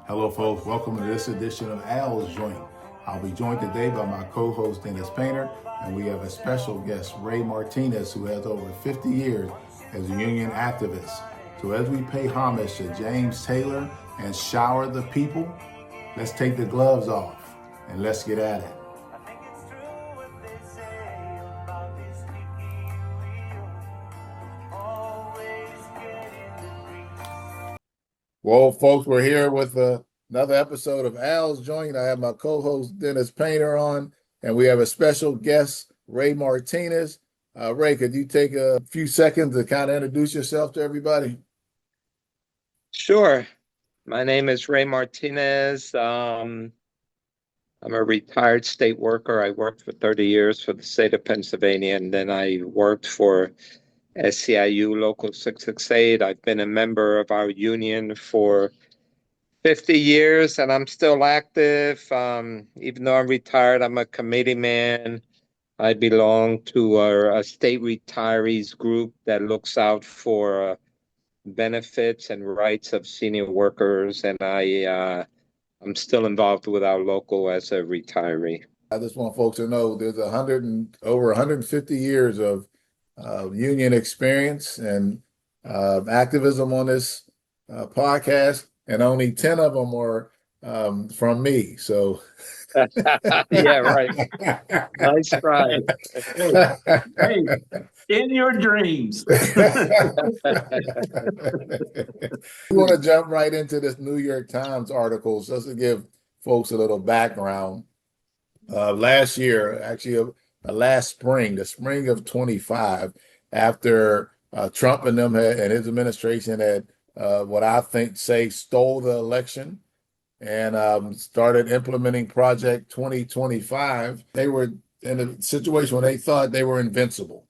Hello, folks. Welcome to this edition of Al's Joint. I'll be joined today by my co-host Dennis Painter, and we have a special guest, Ray Martinez, who has over 50 years as a union activist. So as we pay homage to James Taylor and shower the people, let's take the gloves off and let's get at it. Well, folks, we're here with another episode of Al's Joint. I have my co-host Dennis Painter on, and we have a special guest, Ray Martinez. Ray, could you take a few seconds to kind of introduce yourself to everybody? Sure. My name is Ray Martinez. I'm a retired state worker. I worked for 30 years for the state of Pennsylvania, and then I worked for SEIU Local 668. I've been a member of our union for 50 years, and I'm still active. Even though I'm retired, I'm a committee man. I belong to a state retirees group that looks out for benefits and rights of senior workers, and I'm still involved with our local as a retiree. I just want folks to know there's over 150 years of union experience and activism on this podcast, and only 10 of them are from me. So, Yeah, right. Nice try. Hey, in your dreams. We want to jump right into this New York Times article just to give folks a little background. Last year, actually, last spring, the spring of 25, after Trump and his administration had what I think stole the election and started implementing Project 2025, they were in a situation where they thought they were invincible.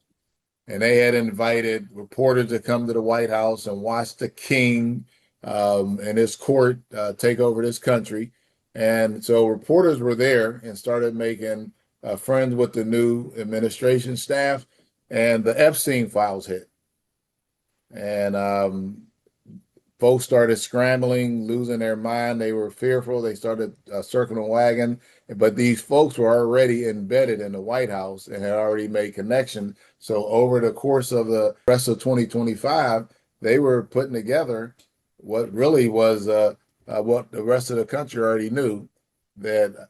And they had invited reporters to come to the White House and watch the king and his court take over this country. And so reporters were there and started making friends with the new administration staff, and the Epstein files hit. And folks started scrambling, losing their mind. They were fearful. They started circling the wagon. But these folks were already embedded in the White House and had already made connections. So over the course of the rest of 2025, they were putting together what really was what the rest of the country already knew, that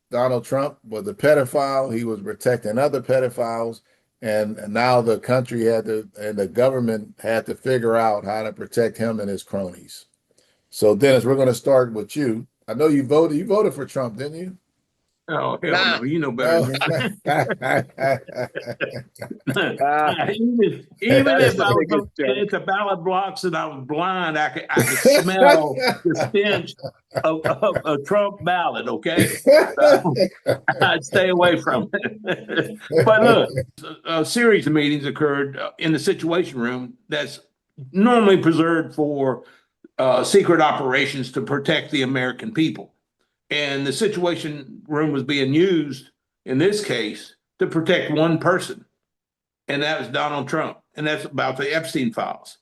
Donald Trump was a pedophile. He was protecting other pedophiles. And now the country and the government had to figure out how to protect him and his cronies. So, Dennis, we're going to start with you. I know you voted. You voted for Trump, didn't you? Oh, hell no. You know better than that. Even if I was at the ballot box and I was blind, I could smell the stench of a Trump ballot, okay? I'd stay away from it. But look, a series of meetings occurred in the Situation Room that's normally preserved for secret operations to protect the American people. And the Situation Room was being used in this case to protect one person, and that was Donald Trump. And that's about the Epstein files.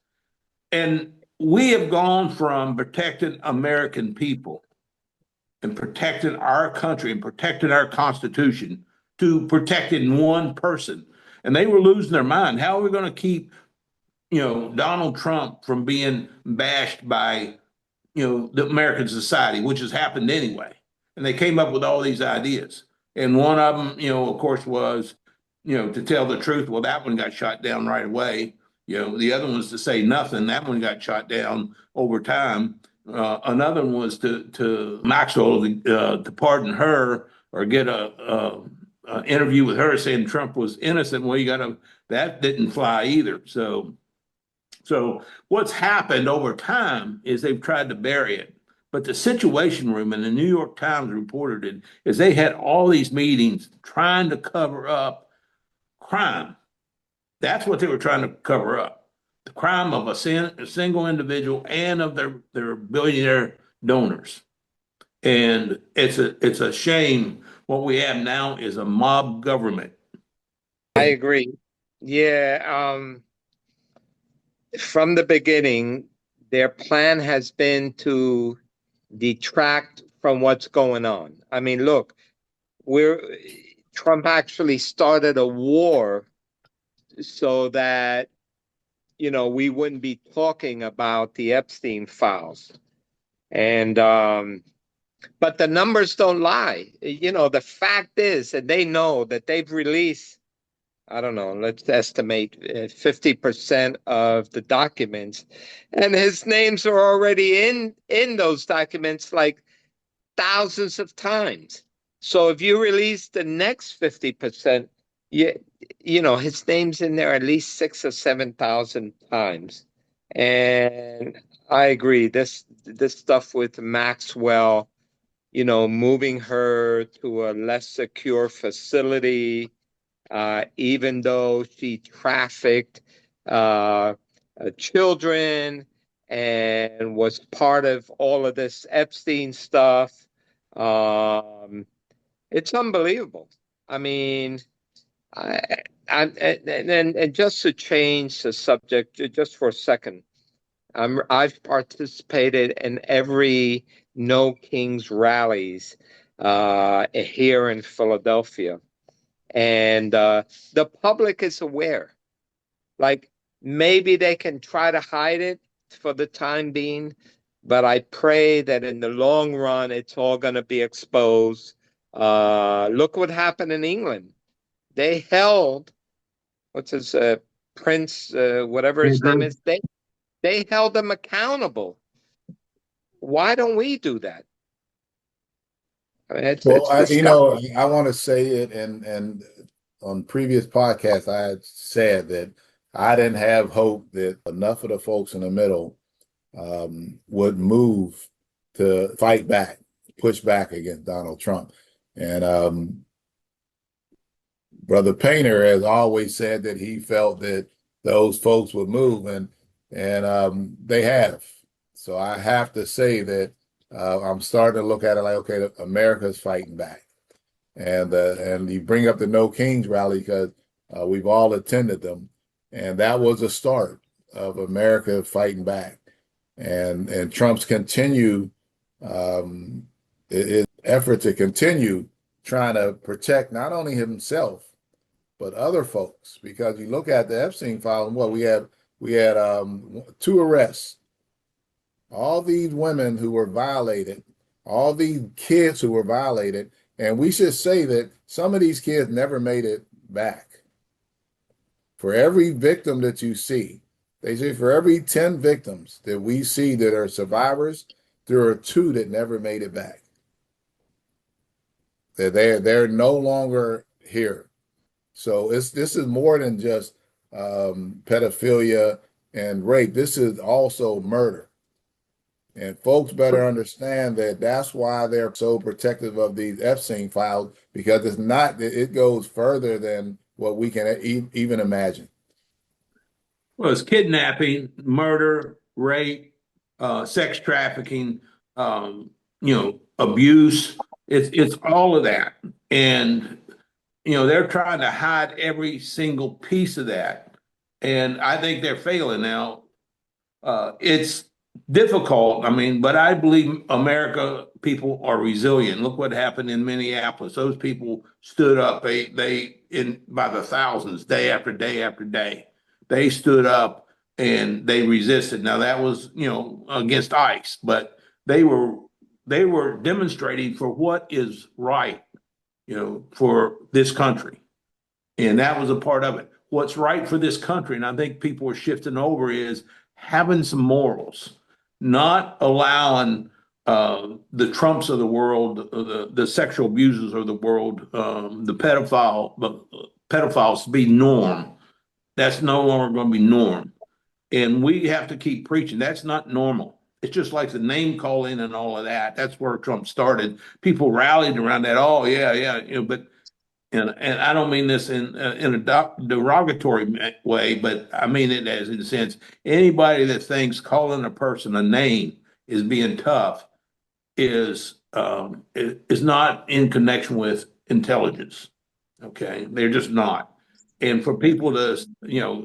And we have gone from protecting American people and protecting our country and protecting our Constitution to protecting one person. And they were losing their mind. How are we going to keep, Donald Trump from being bashed by, the American society, which has happened anyway? And they came up with all these ideas. And one of them, of course, was, to tell the truth. Well, that one got shot down right away. The other one was to say nothing. That one got shot down over time. Another one was to Maxwell to pardon her or get a interview with her saying Trump was innocent. Well, that didn't fly either. So what's happened over time is they've tried to bury it. But the Situation Room, and the New York Times reported it, is they had all these meetings trying to cover up crime. That's what they were trying to cover up. The crime of a single individual and of their billionaire donors. And it's a shame. What we have now is a mob government. I agree. Yeah. From the beginning, their plan has been to detract from what's going on. I mean, look, Trump actually started a war so that, we wouldn't be talking about the Epstein files. And, but the numbers don't lie. The fact is, and they know that they've released, I don't know, let's estimate 50% of the documents, and his names are already in those documents like thousands of times. So if you release the next 50%, his name's in there at least 6,000 or 7,000 times. And I agree. This stuff with Maxwell, moving her to a less secure facility, even though she trafficked children and was part of all of this Epstein stuff. It's unbelievable. I mean, and just to change the subject just for a second, I've participated in every No Kings rallies here in Philadelphia, and the public is aware. Like, maybe they can try to hide it for the time being, but I pray that in the long run, it's all going to be exposed. Look what happened in England. They held, what's his Prince, whatever his name is. They held them accountable. Why don't we do that? I mean, it's I want to say it, and on previous podcasts, I had said that I didn't have hope that enough of the folks in the middle would move to fight back, push back against Donald Trump. And Brother Painter has always said that he felt that those folks would move, and they have. So I have to say that I'm starting to look at it like, okay, America's fighting back. And you bring up the No Kings rally because we've all attended them, and that was a start of America fighting back. And Trump's continue his effort to continue trying to protect not only himself but other folks, because you look at the Epstein file, and we had 2 arrests, all these women who were violated, all these kids who were violated, and we should say that some of these kids never made it back. For every victim that you see, they say for every 10 victims that we see that are survivors, there are 2 that never made it back. They're no longer here. So this is more than just pedophilia and rape. This is also murder. And folks better understand that that's why they're so protective of these Epstein files, because it goes further than what we can even imagine. Well, it's kidnapping, murder, rape, sex trafficking, abuse. It's all of that. And they're trying to hide every single piece of that. And I think they're failing now. It's difficult, but I believe America people are resilient. Look what happened in Minneapolis. Those people stood up. They by the thousands, day after day after day. They stood up and they resisted. Now that was, against ICE, but they were demonstrating for what is right, for this country. And that was a part of it. What's right for this country, and I think people are shifting over, is having some morals, not allowing the Trumps of the world, the sexual abusers of the world, the pedophiles to be norm. That's no longer going to be norm. And we have to keep preaching. That's not normal. It's just like the name calling and all of that. That's where Trump started. People rallied around that. Oh, yeah. But and I don't mean this in a derogatory way, but I mean it as in the sense, anybody that thinks calling a person a name is being tough is not in connection with intelligence. Okay, they're just not. And for people to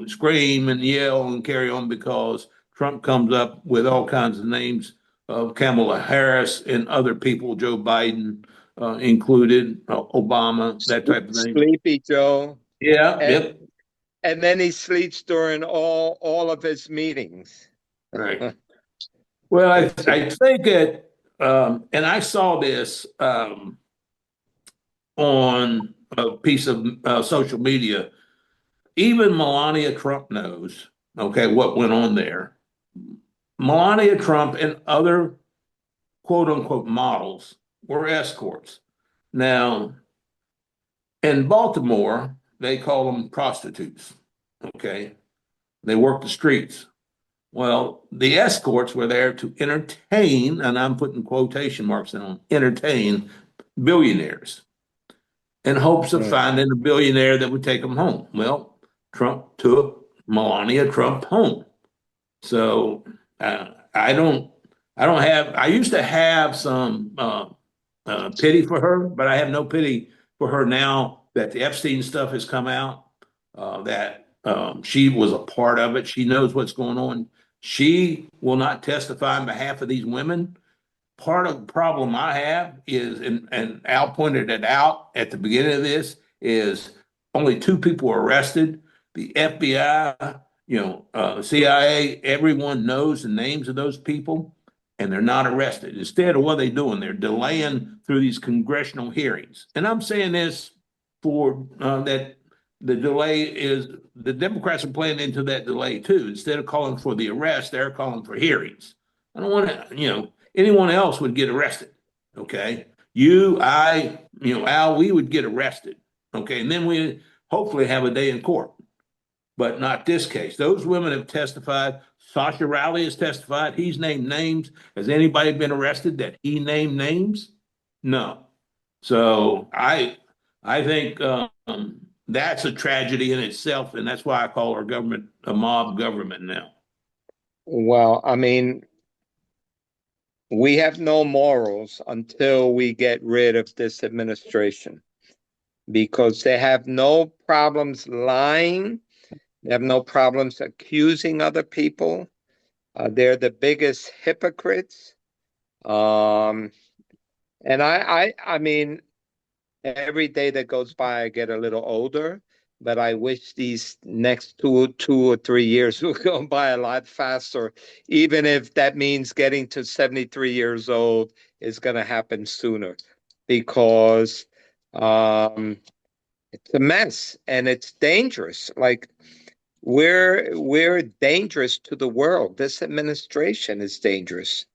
scream and yell and carry on because Trump comes up with all kinds of names Kamala Harris and other people, Joe Biden included, Obama, that type of thing. Sleepy Joe. Yeah, And, yep. and then he sleeps during all of his meetings. Right. Well, I think that, and I saw this on a piece of social media. Even Melania Trump knows, okay, what went on there. Melania Trump and other quote unquote models were escorts. Now, in Baltimore, they call them prostitutes, okay? They work the streets. Well, the escorts were there to entertain, and I'm putting quotation marks on entertain billionaires in hopes of finding a billionaire that would take them home. Well, Trump took Melania Trump home. So I used to have some pity for her, but I have no pity for her now that the Epstein stuff has come out, that she was a part of it. She knows what's going on. She will not testify on behalf of these women. Part of the problem I have is, and Al pointed it out at the beginning of this, is only 2 people were arrested. The FBI, CIA, everyone knows the names of those people, and they're not arrested. Instead, what are they doing? They're delaying through these congressional hearings. And I'm saying this for that the delay is the Democrats are playing into that delay too. Instead of calling for the arrest, they're calling for hearings. I don't want to, anyone else would get arrested. Okay. You, I, Al, we would get arrested. Okay. And then we hopefully have a day in court, but not this case. Those women have testified. Sasha Rowley has testified. He's named names. Has anybody been arrested that he named names? No. So I think that's a tragedy in itself, and that's why I call our government a mob government now. Well, I mean, we have no morals until we get rid of this administration, because they have no problems lying. They have no problems accusing other people. They're the biggest hypocrites. And I mean, every day that goes by, I get a little older, but I wish these next two or 3 years will go by a lot faster, even if that means getting to 73 years old is going to happen sooner, because it's a mess and it's dangerous. Like, we're dangerous to the world. This administration is dangerous.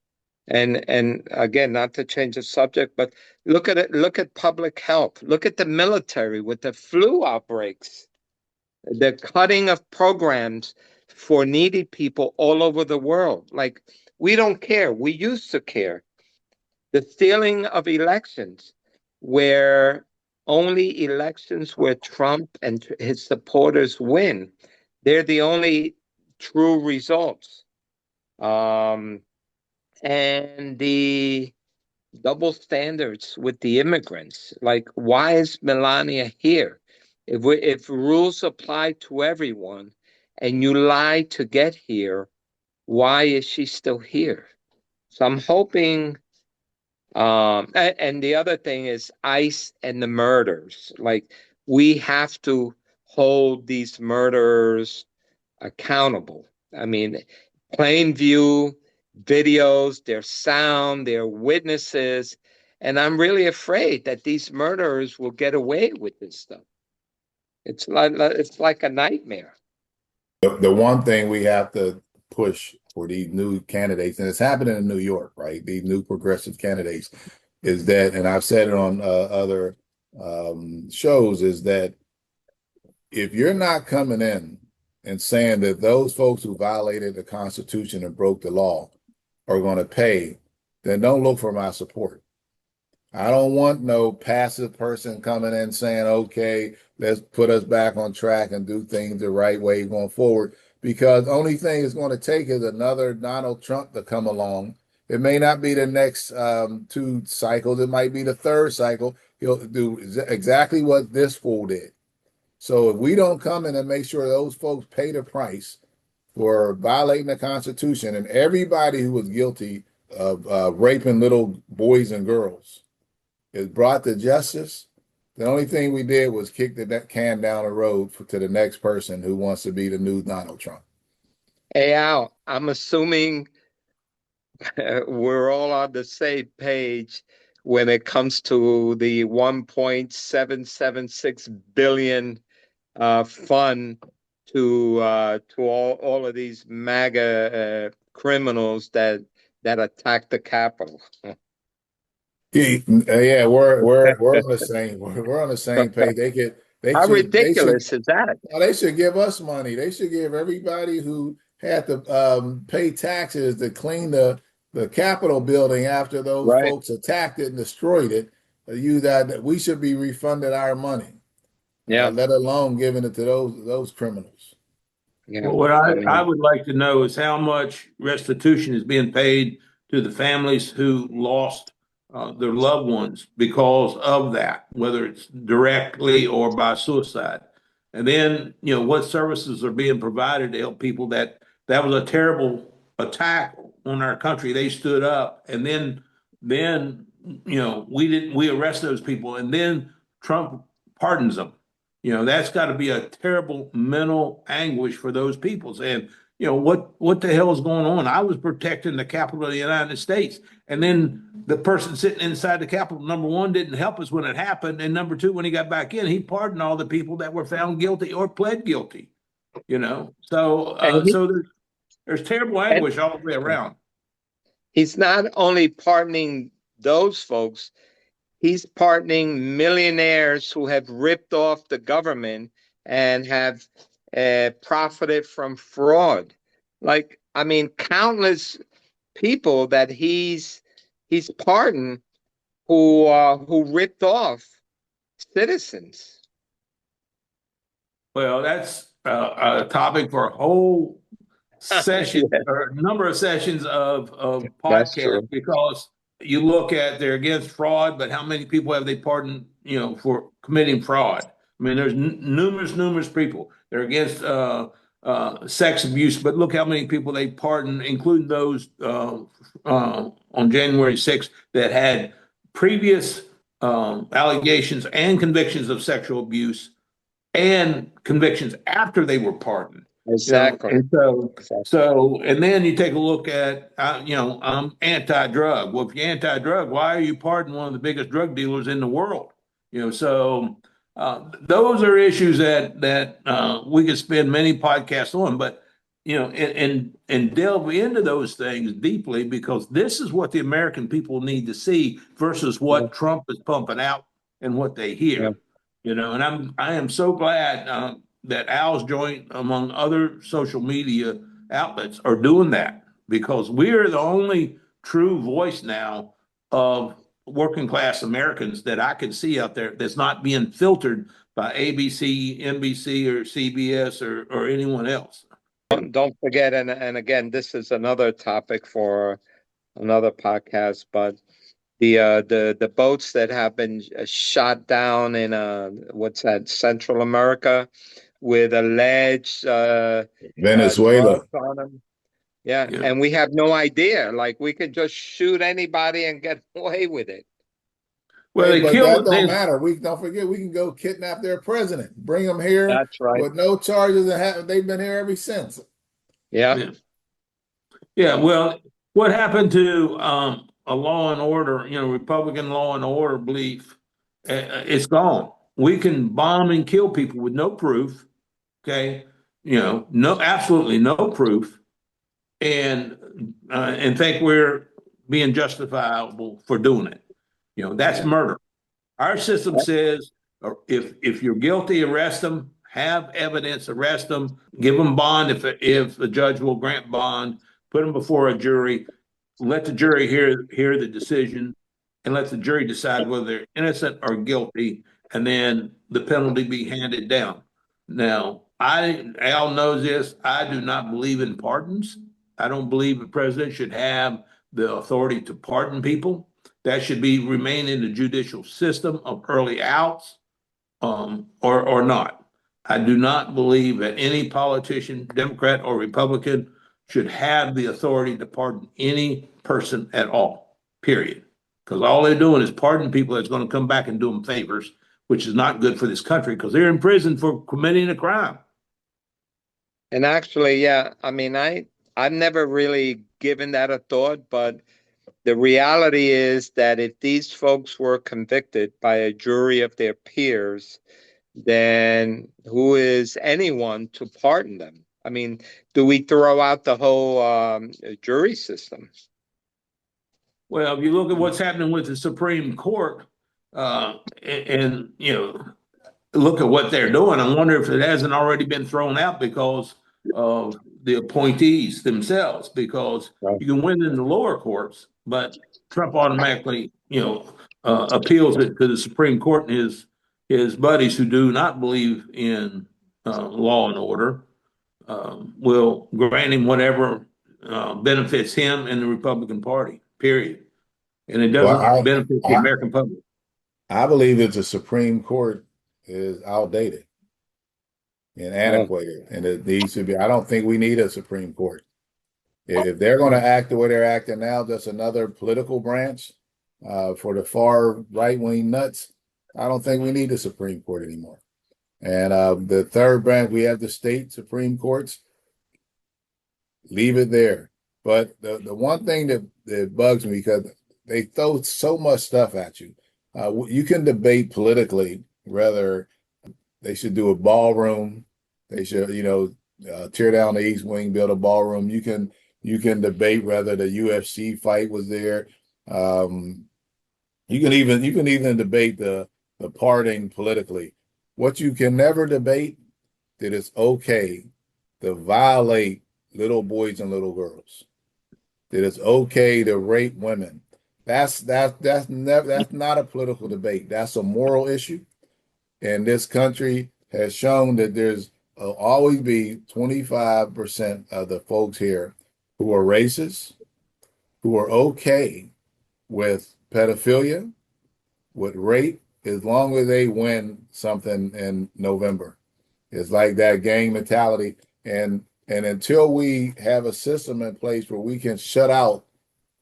And again, not to change the subject, but look at it. Look at public health. Look at the military with the flu outbreaks, the cutting of programs for needy people all over the world. Like, we don't care. We used to care. The stealing of elections, where only elections where Trump and his supporters win, they're the only true results. And the double standards with the immigrants. Like, why is Melania here? If rules apply to everyone and you lie to get here, why is she still here? So I'm hoping, and the other thing is ICE and the murders. Like, we have to hold these murderers accountable. I mean, plain view videos, their sound, their witnesses, and I'm really afraid that these murderers will get away with this stuff. It's like a nightmare. The one thing we have to push for these new candidates, and it's happening in New York, right? These new progressive candidates, is that, and I've said it on other shows, is that if you're not coming in and saying that those folks who violated the Constitution and broke the law are going to pay, then don't look for my support. I don't want no passive person coming in saying, okay, let's put us back on track and do things the right way going forward, because the only thing it's going to take is another Donald Trump to come along. It may not be the next 2 cycles. It might be the 3rd cycle. He'll do exactly what this fool did. So if we don't come in and make sure those folks pay the price for violating the Constitution, and everybody who was guilty raping little boys and girls is brought to justice, the only thing we did was kick that can down the road to the next person who wants to be the new Donald Trump. Hey, Al, I'm assuming we're all on the same page when it comes to the 1.776 billion fund to all of these MAGA criminals that attacked the Capitol. Yeah, we're on the same we're on the same page. How ridiculous is that? They should give us money. They should give everybody who had to pay taxes to clean the Capitol building after those folks attacked it and destroyed it. That we should be refunded our money. Yeah. Let alone giving it to those criminals. Yeah. Well, what I would like to know is how much restitution is being paid to the families who lost their loved ones because of that, whether it's directly or by suicide. And then, what services are being provided to help people that was a terrible attack on our country. They stood up, and then we arrest those people, and then Trump pardons them. That's got to be a terrible mental anguish for those people. And what the hell is going on? I was protecting the Capitol of the United States, and then the person sitting inside the Capitol, number one, didn't help us when it happened, and number two, when he got back in, he pardoned all the people that were found guilty or pled guilty. So there's terrible anguish all the way around. He's not only pardoning those folks, he's pardoning millionaires who have ripped off the government and have profited from fraud. Countless people that he's pardoned who ripped off citizens. Well, that's a topic for a whole session or a number of sessions of podcasts, because you look at they're against fraud, but how many people have they pardoned, for committing fraud? I mean, there's numerous people. They're against sex abuse, but look how many people they pardoned, including those on January 6th that had previous allegations and convictions of sexual abuse and convictions after they were pardoned. Exactly. And and then you take a look at, I'm anti-drug. Well, if you're anti-drug, why are you pardoning one of the biggest drug dealers in the world? Those are issues that we could spend many podcasts on, but and delve into those things deeply, because this is what the American people need to see versus what Trump is pumping out and what they hear. And I am so glad that Al's Joint, among other social media outlets, are doing that, because we're the only true voice now of working class Americans that I can see out there that's not being filtered by ABC, NBC, or CBS or anyone else. Don't forget, and again, this is another topic for another podcast, but the boats that have been shot down in Central America with alleged Venezuela on them. Yeah, and we have no idea. We could just shoot anybody and get away with it. Well, but that don't matter. Don't forget, we can go kidnap their president, bring them here. That's right. With no charges, and they've been here ever since. Yeah. Well, what happened to a law and order, Republican law and order belief? It's gone. We can bomb and kill people with no proof. Okay, absolutely no proof, and think we're being justifiable for doing it. That's murder. Our system says if you're guilty, arrest them, have evidence, arrest them, give them bond if the judge will grant bond, put them before a jury, let the jury hear the decision, and let the jury decide whether they're innocent or guilty, and then the penalty be handed down. Now, Al knows this, I do not believe in pardons. I don't believe the president should have the authority to pardon people. That should remain in the judicial system of early outs, or not. I do not believe that any politician, Democrat or Republican, should have the authority to pardon any person at all, period. Because all they're doing is pardoning people that's going to come back and do them favors, which is not good for this country because they're in prison for committing a crime. And actually, yeah, I mean, I've never really given that a thought, but the reality is that if these folks were convicted by a jury of their peers, then who is anyone to pardon them? I mean, do we throw out the whole jury system? Well, if you look at what's happening with the Supreme Court, and you know, look at what they're doing, I wonder if it hasn't already been thrown out because of the appointees themselves. Because Right. you can win in the lower courts, but Trump automatically, appeals it to the Supreme Court, and his buddies who do not believe in law and order will grant him whatever benefits him and the Republican Party, period. And it Well, doesn't benefit the I, American public. I believe that the Supreme Court is outdated and antiquated, and it needs to be. I don't think we need a Supreme Court. If they're going to act the way they're acting now, just another political branch for the far right-wing nuts, I don't think we need a Supreme Court anymore. And the third branch, we have the state Supreme Courts. Leave it there. But the one thing that bugs me, because they throw so much stuff at you. You can debate politically whether they should do a ballroom. They should, tear down the East Wing, build a ballroom. You can debate whether the UFC fight was there. You can even debate the parting politically. What you can never debate that it's okay to violate little boys and little girls. That it's okay to rape women. That's not a political debate. That's a moral issue. And this country has shown that there's always be 25% of the folks here who are racist, who are okay with pedophilia, with rape, as long as they win something in November. It's like that gang mentality. And until we have a system in place where we can shut out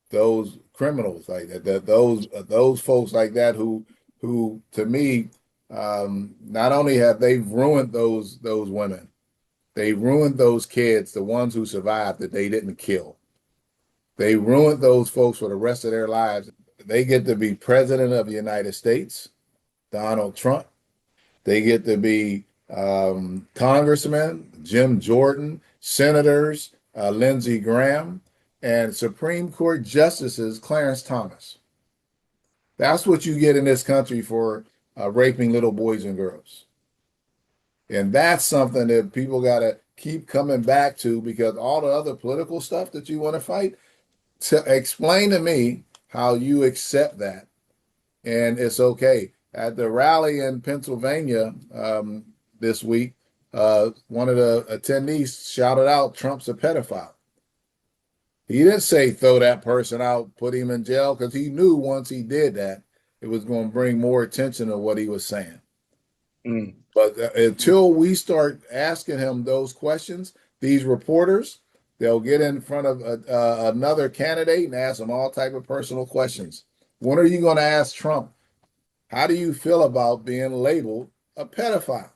those criminals like that those folks like that who to me, not only have they ruined those women, they ruined those kids, the ones who survived that they didn't kill. They ruined those folks for the rest of their lives. They get to be president of the United States, Donald Trump. They get to be congressmen, Jim Jordan, senators, Lindsey Graham, and Supreme Court justices, Clarence Thomas. That's what you get in this country for raping little boys and girls. And that's something that people got to keep coming back to, because all the other political stuff that you want to fight, to explain to me how you accept that. And it's okay. At the rally in Pennsylvania this week, one of the attendees shouted out, Trump's a pedophile. He didn't say throw that person out, put him in jail, because he knew once he did that, it was going to bring more attention to what he was saying. But until we start asking him those questions, these reporters, they'll get in front of another candidate and ask him all type of personal questions. When are you going to ask Trump, how do you feel about being labeled a pedophile?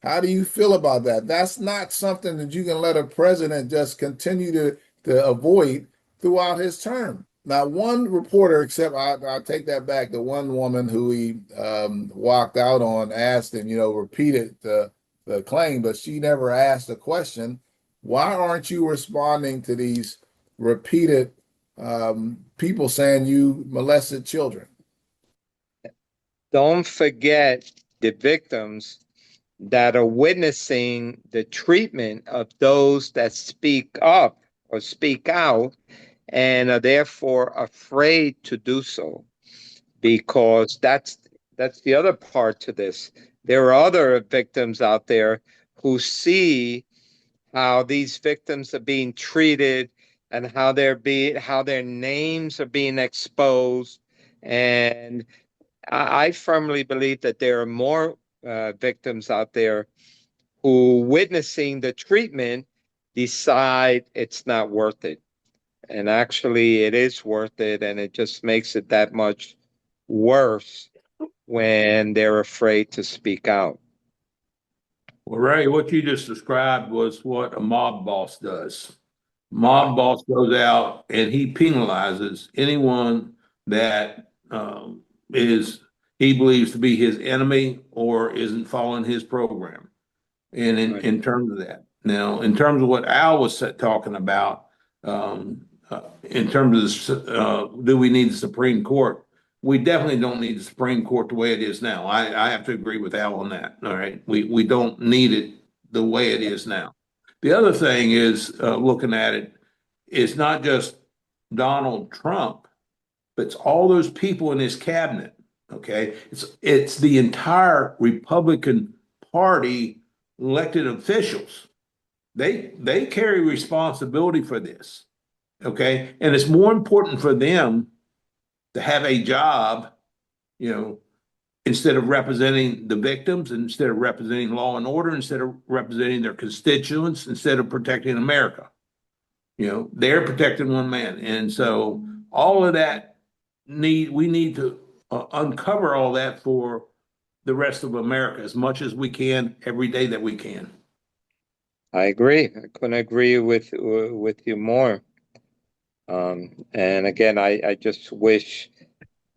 How do you feel about that? That's not something that you can let a president just continue to avoid throughout his term. Not one reporter, except I'll take that back, the one woman who he walked out on, asked him, repeated the claim, but she never asked a question. Why aren't you responding to these repeated people saying you molested children? Don't forget the victims that are witnessing the treatment of those that speak up or speak out and are therefore afraid to do so, because that's the other part to this. There are other victims out there who see how these victims are being treated and how their names are being exposed. And I firmly believe that there are more victims out there who, witnessing the treatment, decide it's not worth it. And actually, it is worth it, and it just makes it that much worse when they're afraid to speak out. Well, Ray, what you just described was what a mob boss does. Mob boss goes out and he penalizes anyone that is he believes to be his enemy or isn't following his program. And Right. in terms of that, now in terms of what Al was talking about, in terms of do we need the Supreme Court? We definitely don't need the Supreme Court the way it is now. I have to agree with Al on that. All right, we don't need it the way it is now. The other thing is looking at it, it's not just Donald Trump, but it's all those people in his cabinet. Okay, it's the entire Republican Party elected officials. They carry responsibility for this. Okay, and it's more important for them to have a job, you know, instead of representing the victims, instead of representing law and order, instead of representing their constituents, instead of protecting America. You know, they're protecting one man. And so all of that we need to uncover all that for the rest of America as much as we can every day that we can. I agree. I couldn't agree with you more. And again, I just wish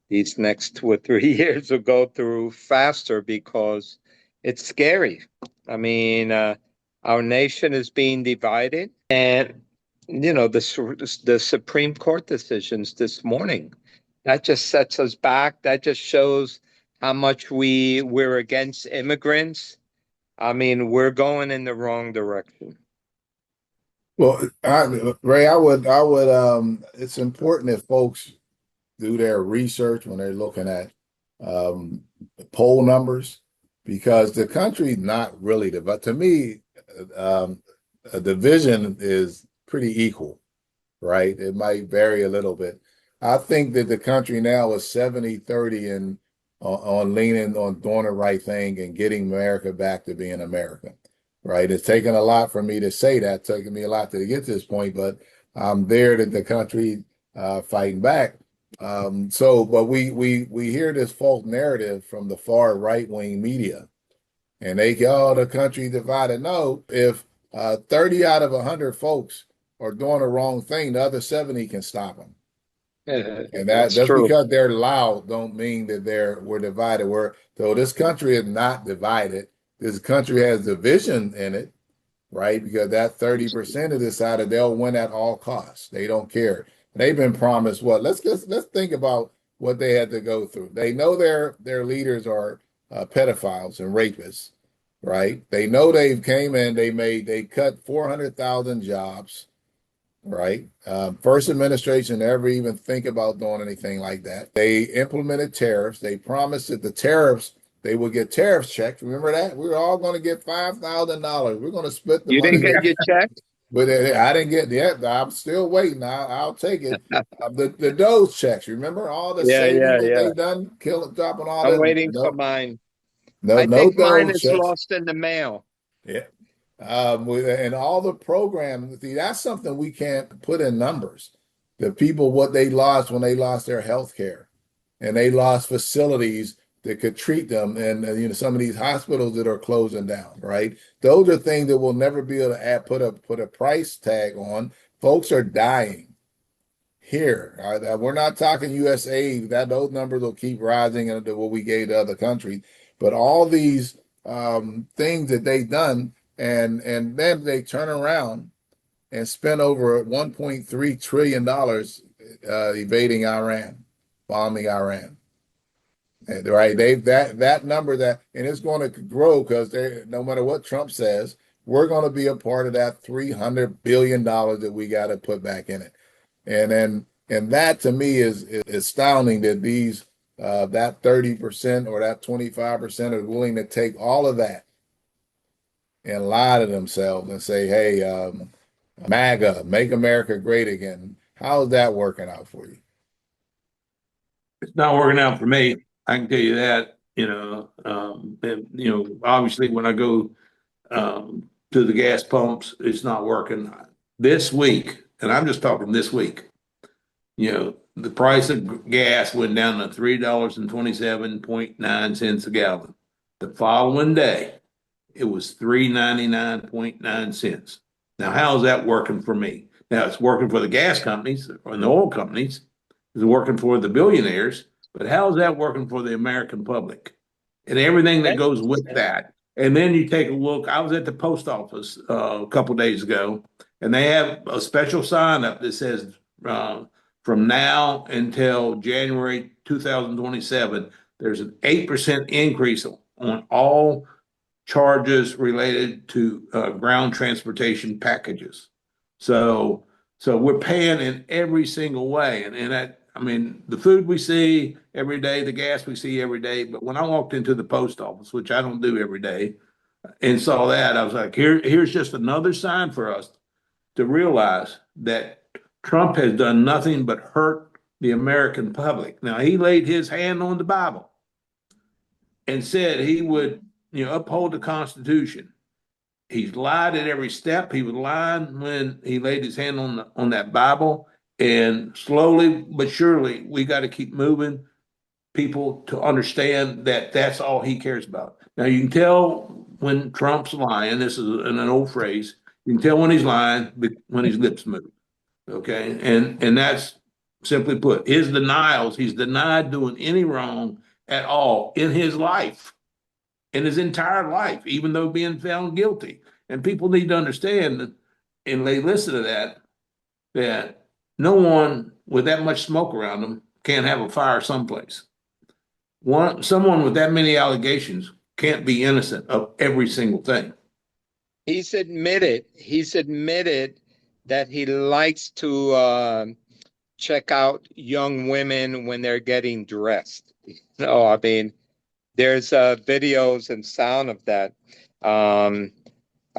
these next 2 or 3 years will go through faster because it's scary. I mean, our nation is being divided, and you know the Supreme Court decisions this morning, that just sets us back. That just shows how much we're against immigrants. I mean, we're going in the wrong direction. Well, Ray, it's important that folks do their research when they're looking at poll numbers, because the country's not really divided. To me, a division is pretty equal, right? It might vary a little bit. I think that the country now is 70-30 and on leaning on doing the right thing and getting America back to being America, right? It's taken a lot for me to say that, it's taken me a lot to get to this point, but I'm there that the country fighting back. But we hear this false narrative from the far right-wing media, and they go, oh, the country divided. No, if 30 out of 100 folks are doing the wrong thing, the other 70 can stop them. And That's just true. because they're loud don't mean that we're divided. So this country is not divided. This country has division in it, right? Because that 30% have decided they'll win at all costs. They don't care. They've been promised what? Let's think about what they had to go through. They know their leaders are pedophiles and rapists, right? They know they came in, they cut 400,000 jobs, right? First administration to ever even think about doing anything like that. They implemented tariffs. They promised that the tariffs, they would get tariffs checked. Remember that? We were all going to get $5,000. We're going to split the You money. didn't get your check? But I didn't get yet. I'm still waiting. I'll take it. The Doge checks. Remember all the savings that they've done, dropping all that. I'm waiting for mine. No I think mine Doge is checks. lost in the mail. Yeah. And all the programs, see, that's something we can't put in numbers. The people, what they lost when they lost their health care, and they lost facilities that could treat them, and some of these hospitals that are closing down, right? Those are things that we'll never be able to put a price tag on. Folks are dying here. We're not talking USAID. Those numbers will keep rising into what we gave to other countries. But all these things that they've done, and then they turn around and spend over $1.3 trillion evading Iran, bombing Iran. Right, that number and it's going to grow because no matter what Trump says, we're going to be a part of that $300 billion that we got to put back in it, and that to me is astounding that that 30% or that 25% are willing to take all of that and lie to themselves and say, hey, MAGA, make America great again. How's that working out for you? It's not working out for me. I can tell you that, obviously when I go to the gas pumps, it's not working. This week, and I'm just talking this week, the price of gas went down to $3.27.9 a gallon. The following day, it was $3.99.9. Now, how is that working for me? Now, it's working for the gas companies and the oil companies. It's working for the billionaires. But how is that working for the American public and everything that goes with that? And then you take a look. I was at the post office a couple days ago, and they have a special sign up that says from now until January 2027, there's an 8% increase on all charges related to ground transportation packages. So we're paying in every single way. And that, I mean, the food we see every day, the gas we see every day. But when I walked into the post office, which I don't do every day, and saw that, I was like, here's just another sign for us to realize that Trump has done nothing but hurt the American public. Now, he laid his hand on the Bible and said he would, uphold the Constitution. He's lied at every step. He was lying when he laid his hand on that Bible. And slowly but surely, we got to keep moving people to understand that that's all he cares about. Now, you can tell when Trump's lying. This is an old phrase. You can tell when he's lying when his lips move. Okay, and that's simply put, his denials. He's denied doing any wrong at all in his life, in his entire life, even though being found guilty. And people need to understand that, and they listen to that no one with that much smoke around them can't have a fire someplace. Someone with that many allegations can't be innocent of every single thing. He's admitted that he likes to check out young women when they're getting dressed. No, I mean, there's videos and sound of that. I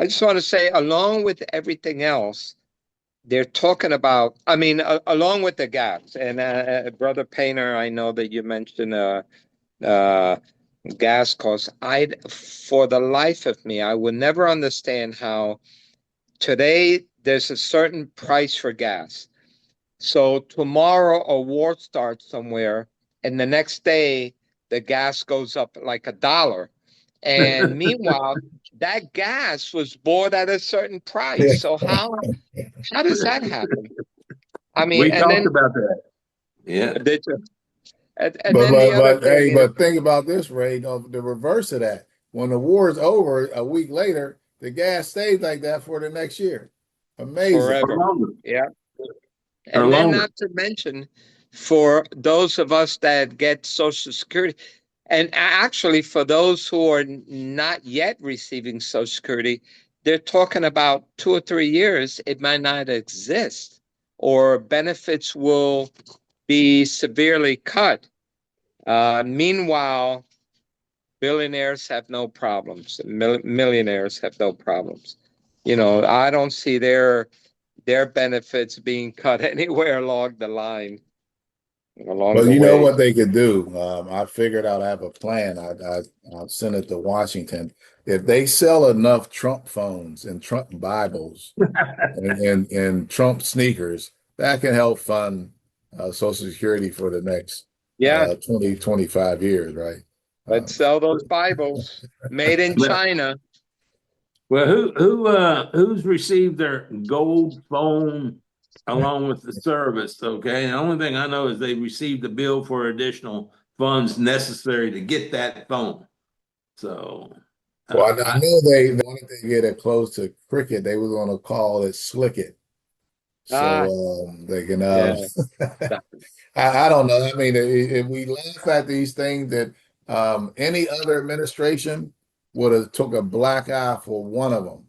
just want to say, along with everything else, they're talking about, I mean, along with the gas. And Brother Painter, I know that you mentioned gas costs. For the life of me, I will never understand how today there's a certain price for gas. So tomorrow a war starts somewhere, and the next day the gas goes up like $1. And meanwhile, that gas was bought at a certain price. So how does that happen? I mean, we talked about that. Yeah. And then the other thing but think about this, Ray. The reverse of that. When the war is over, a week later, the gas stays like that for the next year. Amazing. Forever. Yeah. And then not to mention, for those of us that get Social Security, and actually for those who are not yet receiving Social Security, they're talking about 2 or 3 years, it might not exist, or benefits will be severely cut. Meanwhile, billionaires have no problems. Millionaires have no problems. I don't see their benefits being cut anywhere along the line. Well, you know what they could do? I figured out I have a plan. I'll send it to Washington. If they sell enough Trump phones and Trump Bibles and Trump sneakers, that can help fund Social Security for the next 20, 25 years, right? Let's sell those Bibles made in China. Well, who's received their gold phone along with the service? Okay, the only thing I know is they received a bill for additional funds necessary to get that phone. So, well, I know they wanted to get it close to cricket. They were going to call it Slicket. So they can. I don't know. I mean, if we laugh at these things, that any other administration would have took a black eye for one of them.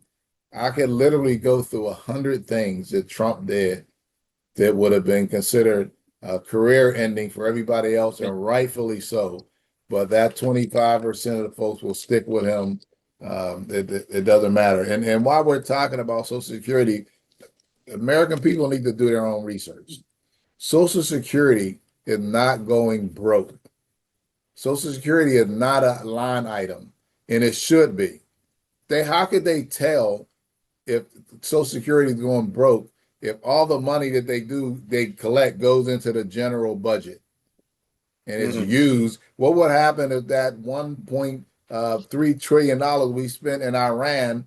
I could literally go through 100 things that Trump did that would have been considered a career ending for everybody else, and rightfully so. But that 25% of the folks will stick with him. It doesn't matter. And while we're talking about Social Security, American people need to do their own research. Social Security is not going broke. Social Security is not a line item, and it should be. How could they tell if Social Security is going broke if all the money that they collect goes into the general budget and it's used, what would happen if that $1.3 trillion we spent in Iran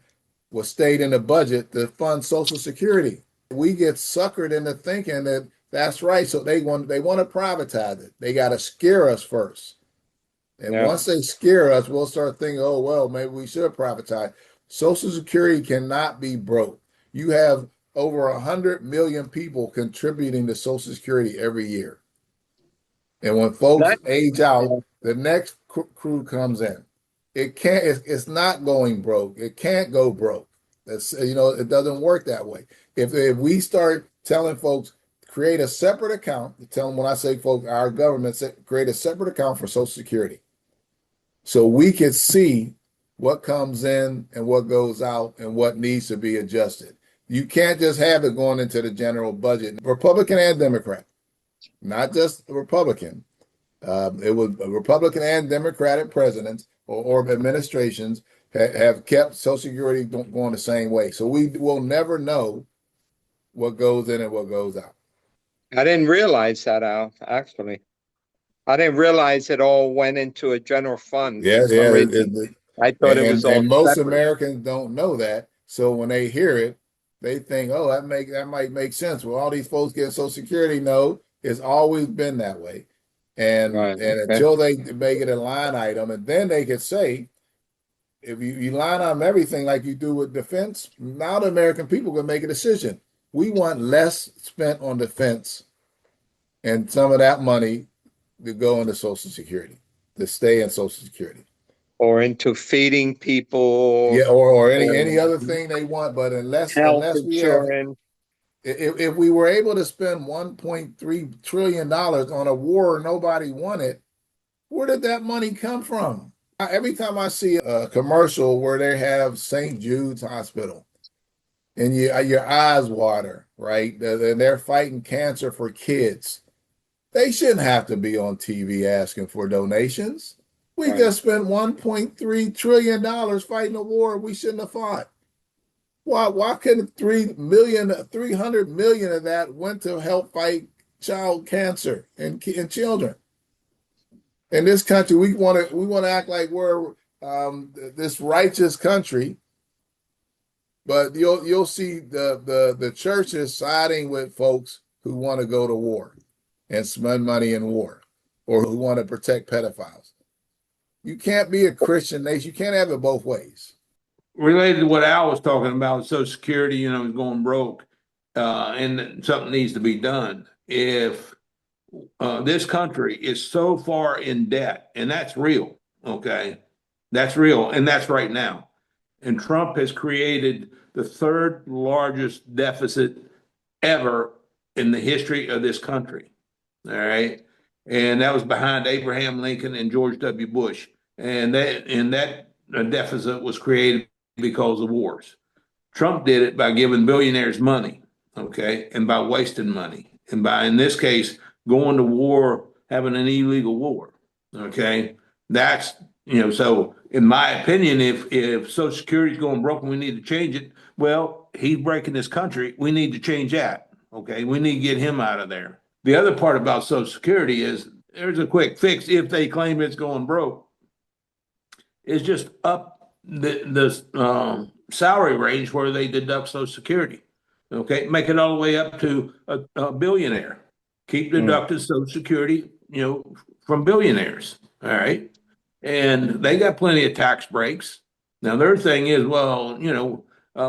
was stayed in the budget to fund Social Security? We get suckered into thinking that that's right. So they want to privatize it. They got to scare us first. And once they scare us, we'll start thinking, oh, well, maybe we should privatize. Social Security cannot be broke. You have over 100 million people contributing to Social Security every year. And when folks age out, the next crew comes in. It's not going broke. It can't go broke. It doesn't work that way. If we start telling folks, create a separate account, tell them, when I say folks, our government, create a separate account for Social Security, so we can see what comes in and what goes out and what needs to be adjusted. You can't just have it going into the general budget, Republican and Democrat, not just Republican. It was Republican and Democratic presidents or administrations have kept Social Security going the same way. So we will never know what goes in and what goes out. I didn't realize that, Al, actually. I didn't realize it all went into a general fund. Yeah. I thought it was all and most separate. Americans don't know that. So when they hear it, they think, oh, that might make sense. Well, all these folks get Social Security. No, it's always been that way. And until they make it a line item, and then they could say, if you line item everything like you do with defense, now the American people can make a decision. We want less spent on defense and some of that money to go into Social Security, to stay in Social Security. Or into feeding people. Yeah, or any other thing they want. But unless we have, if we were able to spend $1.3 trillion on a war nobody wanted, where did that money come from? Every time I see a commercial where they have St. Jude's Hospital, and your eyes water, right? They're fighting cancer for kids. They shouldn't have to be on TV asking for donations. We just spent $1.3 trillion fighting a war we shouldn't have fought. Why couldn't 300 million of that went to help fight child cancer and children? In this country, we want to act like we're this righteous country, but you'll see the churches siding with folks who want to go to war and spend money in war, or who want to protect pedophiles. You can't be a Christian nation. You can't have it both ways. Related to what Al was talking about, Social Security, is going broke, and something needs to be done. If this country is so far in debt, and that's real, okay? That's real, and that's right now. And Trump has created the third largest deficit ever in the history of this country, all right? And that was behind Abraham Lincoln and George W. Bush. And that deficit was created because of wars. Trump did it by giving billionaires money, okay, and by wasting money, and by, in this case, going to war, having an illegal war, okay? That's, so in my opinion, if Social Security is going broke and we need to change it, well, he's breaking this country. We need to change that, okay? We need to get him out of there. The other part about Social Security is there's a quick fix if they claim it's going broke. It's just up the salary range where they deduct Social Security. Okay, make it all the way up to a billionaire. Keep deducting Social Security, from billionaires. All right, and they got plenty of tax breaks. Now their thing is, well,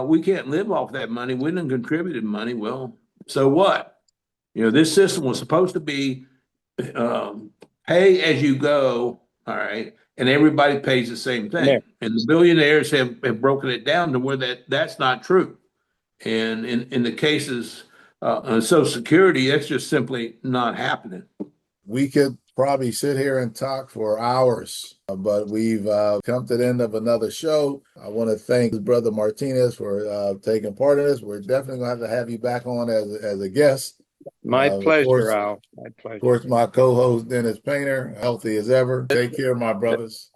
we can't live off that money. We didn't contributed money. Well, so what? This system was supposed to be pay as you go. All right. And everybody pays the same thing. Yeah. And the billionaires have broken it down to where that's not true. And in the cases on Social Security, that's just simply not happening. We could probably sit here and talk for hours, but we've come to the end of another show. I want to thank Brother Martinez for taking part in this. We're definitely going to have you back on as a guest. My pleasure, Al. My pleasure. Of course, my co-host, Dennis Painter, healthy as ever. Take care, my brothers.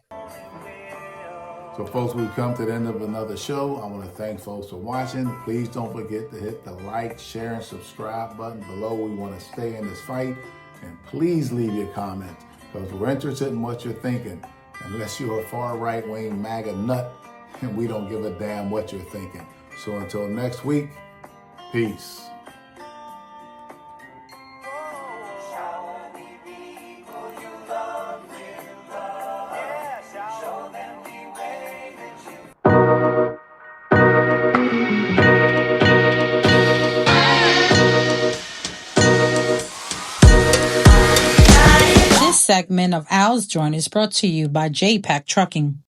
So, folks, we've come to the end of another show. I want to thank folks for watching. Please don't forget to hit the like, share, and subscribe button below. We want to stay in this fight. And please leave your comments because we're interested in what you're thinking. Unless you're a far right-wing MAGA nut, and we don't give a damn what you're thinking. So until next week, peace. This segment of Al's Joint is brought to you by JPAC Trucking.